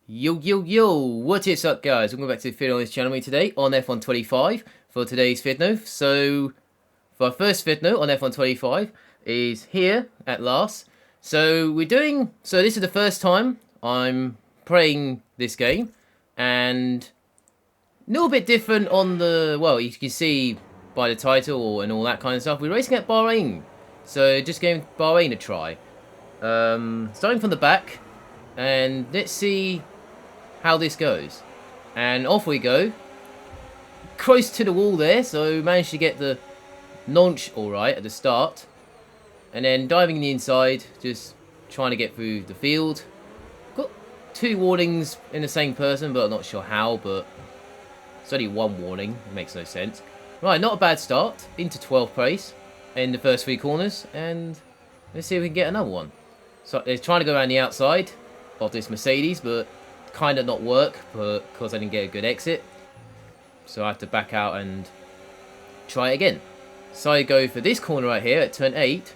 Yo, yo, yo, what is up guys? Welcome back to the video on this channel today on F125 for today's video. So, for our first video on F125 is here at last. So, this is the first time I'm playing this game, and a little bit different on the, well, you can see by the title and all that kind of stuff. We're racing at Bahrain, so just giving Bahrain a try. Starting from the back, and let's see how this goes. And off we go. Close to the wall there, so managed to get the launch alright at the start. And then diving in the inside, just trying to get through the field. Got two warnings in the same person, but I'm not sure how, but it's only one warning. It makes no sense. Right, not a bad start. Into 12th place in the first three corners, and let's see if we can get another one. So they're trying to go around the outside of this Mercedes, but kind of not work because I didn't get a good exit. So I have to back out and try it again. So I go for this corner right here at turn 8.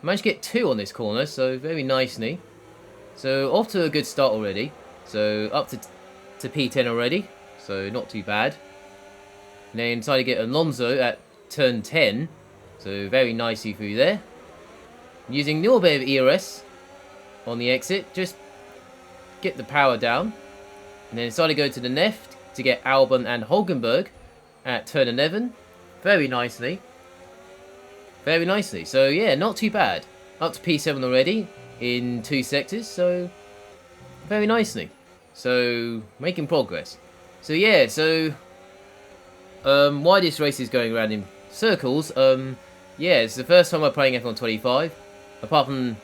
I managed to get 2 on this corner, so very nicely. So off to a good start already. So up to P10 already, so not too bad. And then decided to get Alonso at turn 10. So very nicely through there. Using a little bit of ERS on the exit, just get the power down. And then decided to go to the left to get Albon and Hulkenberg at turn 11. Very nicely. Very nicely. So yeah, not too bad. Up to P7 already in 2 sectors. So very nicely. So making progress. So yeah, so why this race is going around in circles. Yeah, it's the first time I'm playing F125. Apart from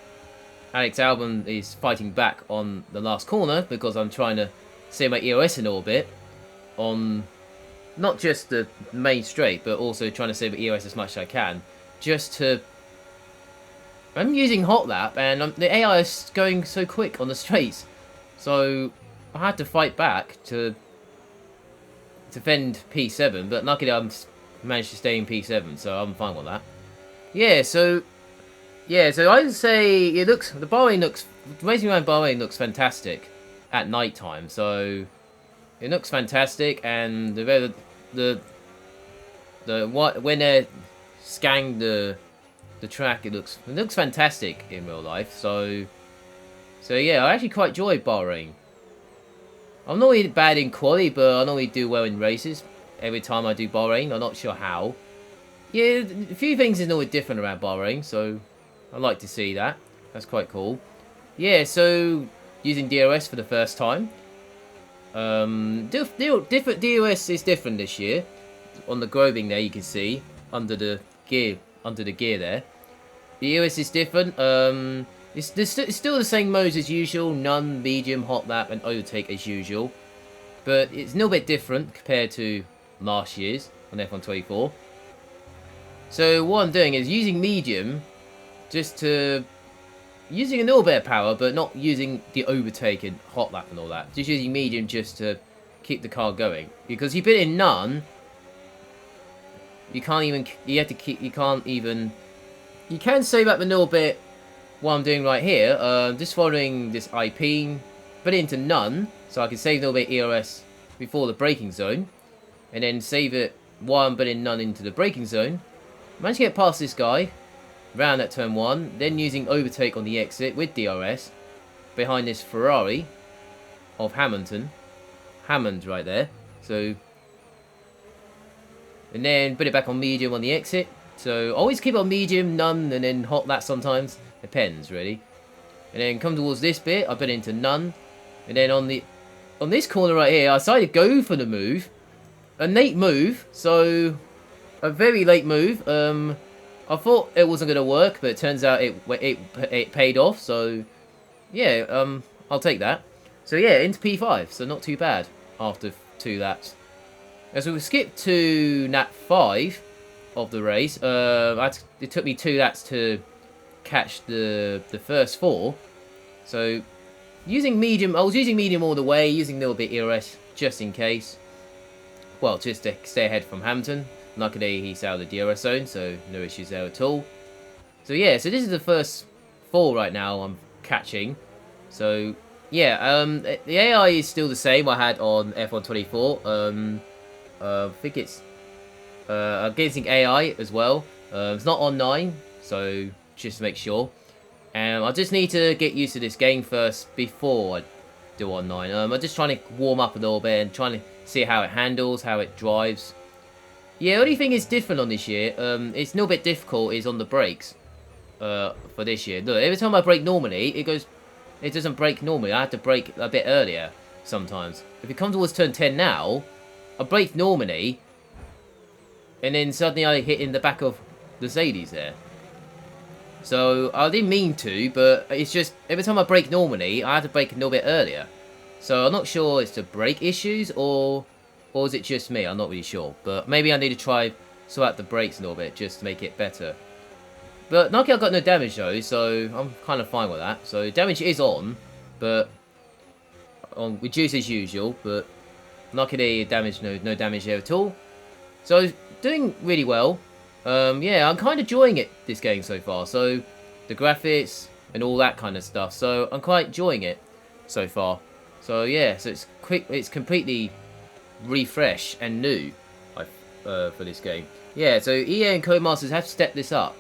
Alex Albon is fighting back on the last corner because I'm trying to save my EOS in a little bit on not just the main straight, but also trying to save my EOS as much as I can. Just to... I'm using hot lap, and the AI is going so quick on the straights. So I had to fight back to defend P7, but luckily I managed to stay in P7, so I'm fine with that. Yeah, so I'd say it looks, racing around Bahrain looks fantastic at night time. So it looks fantastic, and when they're scanning the track, it looks fantastic in real life. So yeah, I actually quite enjoy Bahrain. I'm not really bad in quali, but I normally do well in races every time I do Bahrain. I'm not sure how. Yeah, a few things is normally different around Bahrain, so I like to see that. That's quite cool. Yeah, so using DRS for the first time. Different DRS is different this year. On the groving there, you can see under the gear there. The DRS is different. It's still the same modes as usual: none, medium, hot lap, and overtake as usual. But it's a little bit different compared to last year's on F124. So what I'm doing is using medium. Using a little bit of power, but not using the overtake and hot lap and all that. Just using medium just to keep the car going. Because you put it in none, you can't even, you can save up a little bit what I'm doing right here. Just following this IP, put it into none, so I can save a little bit ERS before the braking zone. And then save it while I'm putting none into the braking zone. Managed to get past this guy round at turn 1, then using overtake on the exit with DRS behind this Ferrari of Hammond right there. So, and then put it back on medium on the exit. So always keep it on medium, none, and then hot lap sometimes. Depends really. And then come towards this bit, I put it into none. And then on this corner right here, I decided to go for the move. A late move, so a very late move. I thought it wasn't going to work, but it turns out it paid off. So, yeah, I'll take that. So, yeah, into P5. So, not too bad after 2 laps. As we skip to lap 5 of the race, it took me 2 laps to catch the first 4. So, using medium, I was using medium all the way, using a little bit ERS just in case. Well, just to stay ahead from Hamilton. Luckily, he's out of the DRS zone, so no issues there at all. So yeah, so this is the first 4 right now I'm catching. So yeah, the AI is still the same I had on F124. I think it's I'm getting AI as well. It's not on 9, so just to make sure. I just need to get used to this game first before I do on 9. I'm just trying to warm up a little bit and trying to see how it handles, how it drives. Yeah, only thing is different on this year, it's a little bit difficult is on the brakes for this year. Look, every time I brake normally, it doesn't brake normally. I have to brake a bit earlier sometimes. If it comes towards turn 10 now, I brake normally, and then suddenly I hit in the back of the Mercedes there. So I didn't mean to, but it's just every time I brake normally, I have to brake a little bit earlier. So I'm not sure it's the brake issues or is it just me? I'm not really sure. But maybe I need to try sort out the brakes a little bit just to make it better. But luckily I got no damage though, so I'm kind of fine with that. So damage is on, but on reduce as usual. But luckily damage no damage there at all. So doing really well. Yeah, I'm kind of enjoying it this game so far. So the graphics and all that kind of stuff. So I'm quite enjoying it so far. So yeah, so it's quick. It's completely refresh and new for this game. Yeah, so EA and Codemasters have stepped this up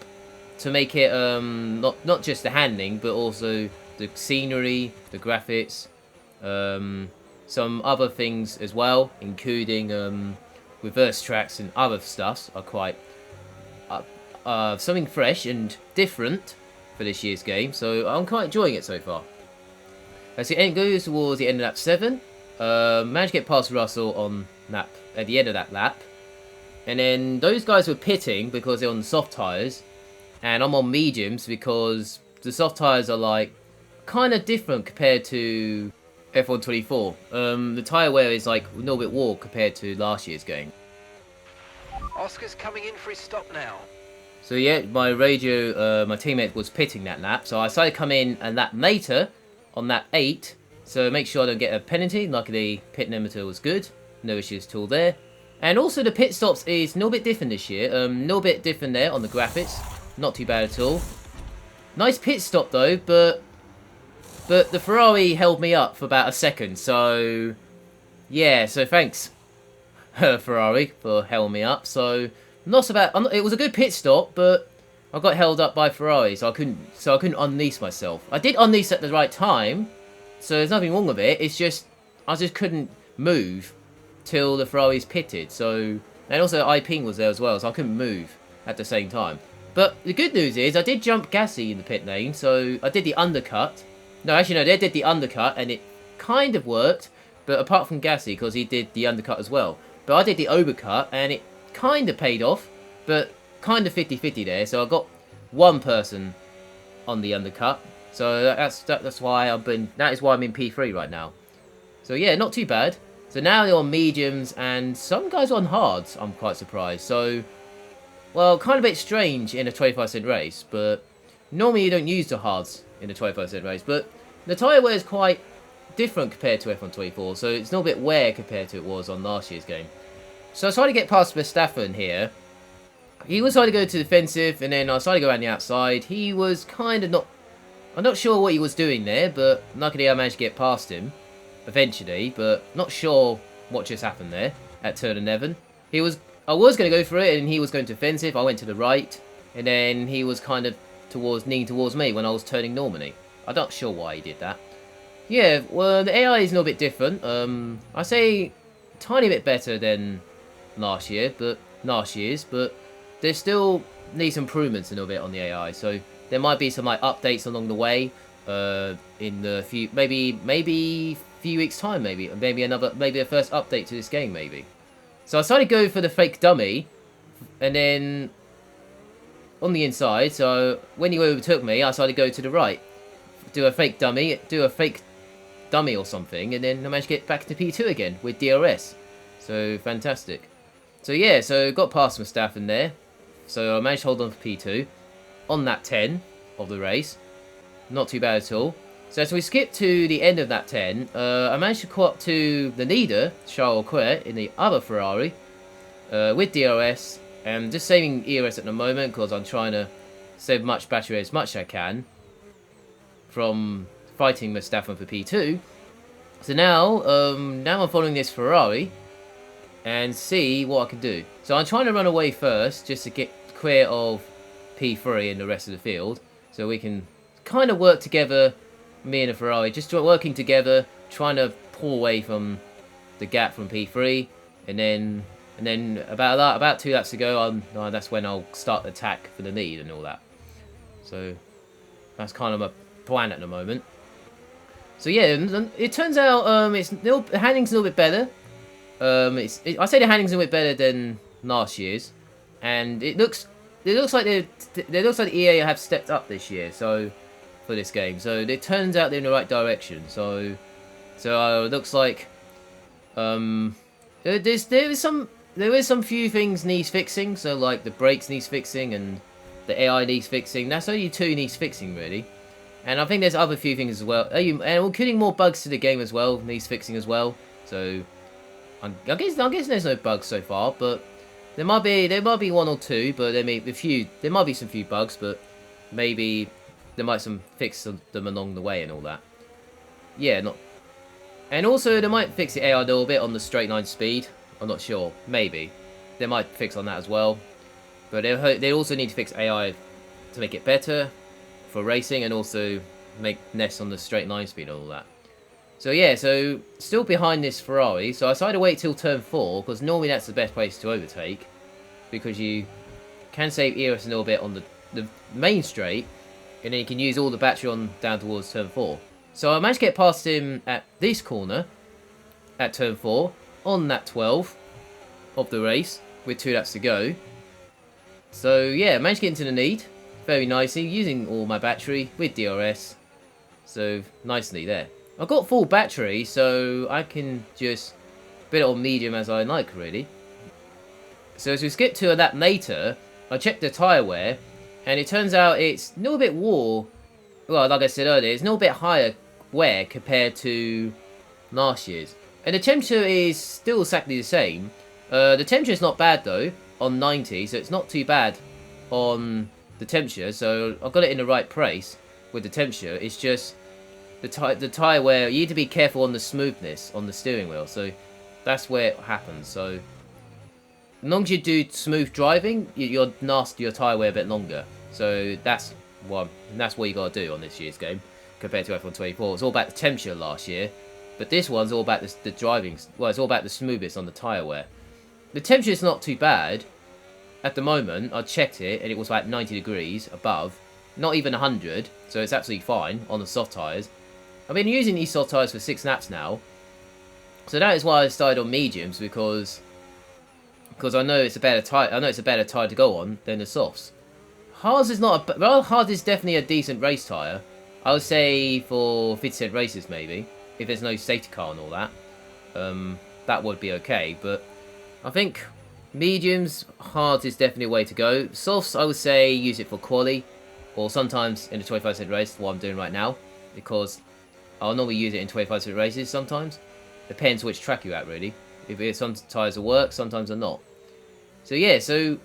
to make it not just the handling, but also the scenery, the graphics, some other things as well, including reverse tracks and other stuff are quite something fresh and different for this year's game. So I'm quite enjoying it so far. As it goes towards the end of lap 7, managed to get past Russell on lap at the end of that lap, and then those guys were pitting because they're on soft tyres, and I'm on mediums because the soft tyres are like kind of different compared to F124. The tyre wear is like a little bit more compared to last year's game. Oscar's coming in for his stop now. So yeah, my radio, my teammate was pitting that lap, so I decided to come in a lap later on lap 8, so make sure I don't get a penalty. Luckily, pit limiter was good, no issues at all there. And also the pit stops is a little bit different this year, a little bit different there on the graphics, not too bad at all. Nice pit stop though, but the Ferrari held me up for about a second, so yeah, so thanks Ferrari for holding me up. So not so bad. It was a good pit stop, but I got held up by Ferrari, so I couldn't unleash myself. I did unleash at the right time, so there's nothing wrong with it. It's just I just couldn't move till the Ferraris pitted. So and also Iping was there as well, so I couldn't move at the same time. But the good news is I did jump Gasly in the pit lane, so I did the undercut. No, actually no, they did the undercut, and it kind of worked. But apart from Gasly, because he did the undercut as well. But I did the overcut, and it kind of paid off, but kind of 50-50 there. So I got one person on the undercut. So that's why that is why I'm in P3 right now. So yeah, not too bad. So now they're on mediums, and some guys are on hards. I'm quite surprised. So, well, kind of a bit strange in a 25-cent race, but normally you don't use the hards in a 25-cent race. But the tyre wear is quite different compared to F124, so it's not a bit wear compared to it was on last year's game. So I tried to get past Verstappen here. He was trying to go to defensive, and then I started to go around the outside. He was kind of not... I'm not sure what he was doing there, but luckily I managed to get past him eventually, but not sure what just happened there at turn 11. I was going to go for it, and he was going to defensive. I went to the right, and then he was kind of leaning towards me when I was turning normally. I'm not sure why he did that. Yeah, well, the AI is a little bit different. I say a tiny bit better than last year's, but there still needs improvements a little bit on the AI. So there might be some like updates along the way. In the maybe few weeks time, maybe a first update to this game, maybe. So I decided to go for the fake dummy, and then on the inside. So when he overtook me, I decided to go to the right, do a fake dummy or something, and then I managed to get back to P2 again with DRS. So fantastic. So yeah, so got past Verstappen there. So I managed to hold on for P2 on that 10 of the race. Not too bad at all. So as we skip to the end of that 10, I managed to caught up to the leader, Charles Leclerc, in the other Ferrari with DRS. And just saving ERS at the moment because I'm trying to save much battery as much as I can from fighting Mustafa for P2. So now, now I'm following this Ferrari and see what I can do. So I'm trying to run away first just to get clear of P3 and the rest of the field, so we can kind of work together, me and the Ferrari, just working together, trying to pull away from the gap from P3, and then about 2 laps to go, that's when I'll start the attack for the lead and all that. So that's kind of my plan at the moment. So yeah, it turns out the handling's a little bit better. I say the handling's a little bit better than last year's, and it looks like the EA have stepped up this year. So for this game, so it turns out they're in the right direction. So it looks like there is some few things needs fixing. So like the brakes needs fixing and the AI needs fixing. That's only 2 needs fixing really. And I think there's other few things as well. And we're including more bugs to the game as well, needs fixing as well. So I guess there's no bugs so far, but there might be 1 or 2, but there might be some few bugs, but maybe there might some fix them along the way and all that. Yeah, and also they might fix the AI a little bit on the straight line speed. I'm not sure, maybe they might fix on that as well. But they also need to fix AI to make it better for racing, and also make nests on the straight line speed and all that. So yeah, so still behind this Ferrari. So I decided to wait till turn 4, because normally that's the best place to overtake, because you can save EOS a little bit on the main straight, and then you can use all the battery on down towards turn 4. So I managed to get past him at this corner at turn 4 on lap 12 of the race with 2 laps to go. So yeah, managed to get into the lead very nicely, using all my battery with DRS. So nicely there. I've got full battery, so I can just put it on medium as I like, really. So as we skip to a lap later, I checked the tyre wear, and it turns out it's a little bit well, like I said earlier, it's a little bit higher wear compared to last year's. And the temperature is still exactly the same. The temperature is not bad though, on 90, so it's not too bad on the temperature, so I've got it in the right place with the temperature. It's just the tyre wear, you need to be careful on the smoothness on the steering wheel, so that's where it happens. So as long as you do smooth driving, you'll last your tyre wear a bit longer. So that's what you got to do on this year's game compared to F1 24. It's all about the temperature last year, but this one's all about the driving. Well, it's all about the smoothness on the tyre wear. The temperature is not too bad. At the moment, I checked it, and it was about 90 degrees above. Not even 100, so it's absolutely fine on the soft tyres. I've been using these soft tyres for 6 laps now. So that is why I started on mediums, because I know it's a better tyre to go on than the softs. Hards is hard is definitely a decent race tyre. I would say for 50% races maybe, if there's no safety car and all that. That would be okay, but I think mediums, hards is definitely a way to go. Softs, I would say use it for quali, or sometimes in a 25% race, what I'm doing right now, because I'll normally use it in 25% races sometimes. Depends which track you're at really. If some tyres will work, sometimes they're not. So yeah, so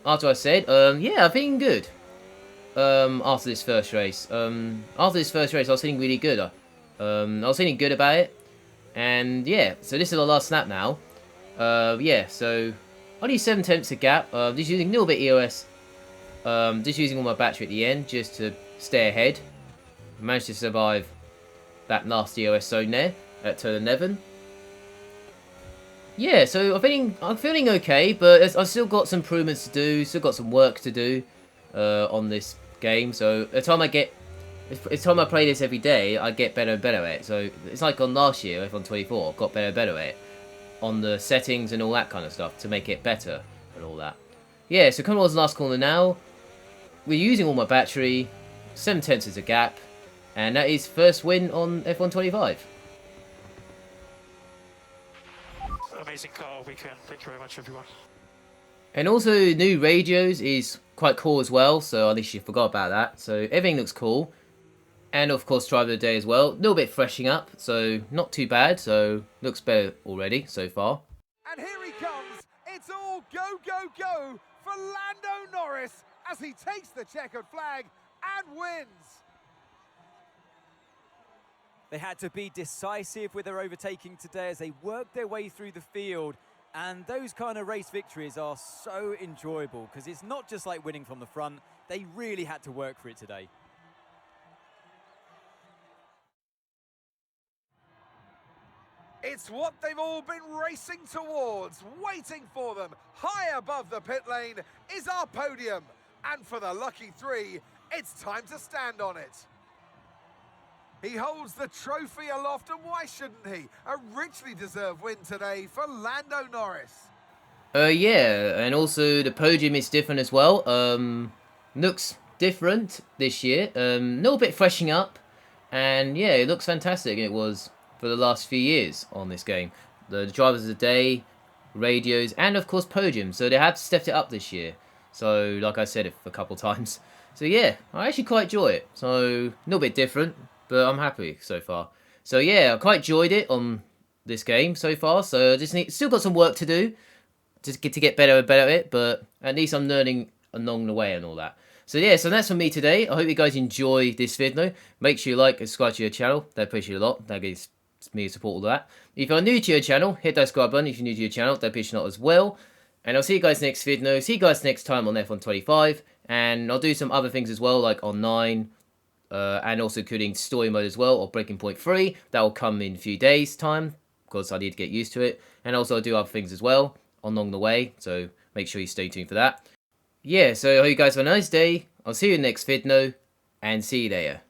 after I said, yeah, I've been good. After this first race, I was feeling really good. I was feeling good about it, and yeah. So this is the last snap now. Yeah, so only 7 tenths of gap. Just using a little bit EOS. Just using all my battery at the end just to stay ahead. Managed to survive that last EOS zone there at turn 11. Yeah, so I'm feeling okay, but I've still got some improvements to do. Still got some work to do on this game. So the time I play this every day, I get better and better at it. So it's like on last year, F1 24, got better and better at it on the settings and all that kind of stuff to make it better and all that. Yeah, so coming towards the last corner now, we're using all my battery, 7 tenths is a gap, and that is first win on F1 25. Amazing car weekend. Thank you very much, everyone. And also, new radios is quite cool as well, so at least you forgot about that. So everything looks cool. And of course, driver of the day as well. A little bit freshening up, so not too bad. So looks better already so far. And here he comes. It's all go, go, go for Lando Norris as he takes the checkered flag and wins. They had to be decisive with their overtaking today as they worked their way through the field. And those kind of race victories are so enjoyable because it's not just like winning from the front. They really had to work for it today. It's what they've all been racing towards, waiting for them. High above the pit lane is our podium. And for the lucky three, it's time to stand on it. He holds the trophy aloft, and why shouldn't he? A richly deserved win today for Lando Norris. Yeah, and also the podium is different as well. Looks different this year. A little bit freshening up, and yeah, it looks fantastic. It was for the last few years on this game. The drivers of the day, radios, and of course podium. So they have stepped it up this year. So like I said it a couple times. So yeah, I actually quite enjoy it. So a little bit different, but I'm happy so far. So yeah, I quite enjoyed it on this game so far. So I just still got some work to do to get better and better at it, but at least I'm learning along the way and all that. So yeah, so that's for me today. I hope you guys enjoy this video. Make sure you like and subscribe to your channel. That appreciate a lot. That gives me support all that. If you're new to your channel, hit that subscribe button. If you're new to your channel, that appreciate a lot as well. And I'll see you guys next video. See you guys next time on F1 25. And I'll do some other things as well, like online. And also including story mode as well, or Breaking Point 3. That will come in a few days' time, because I need to get used to it. And also I'll do other things as well along the way, so make sure you stay tuned for that. Yeah, so I hope you guys have a nice day. I'll see you in the next video, and see you there.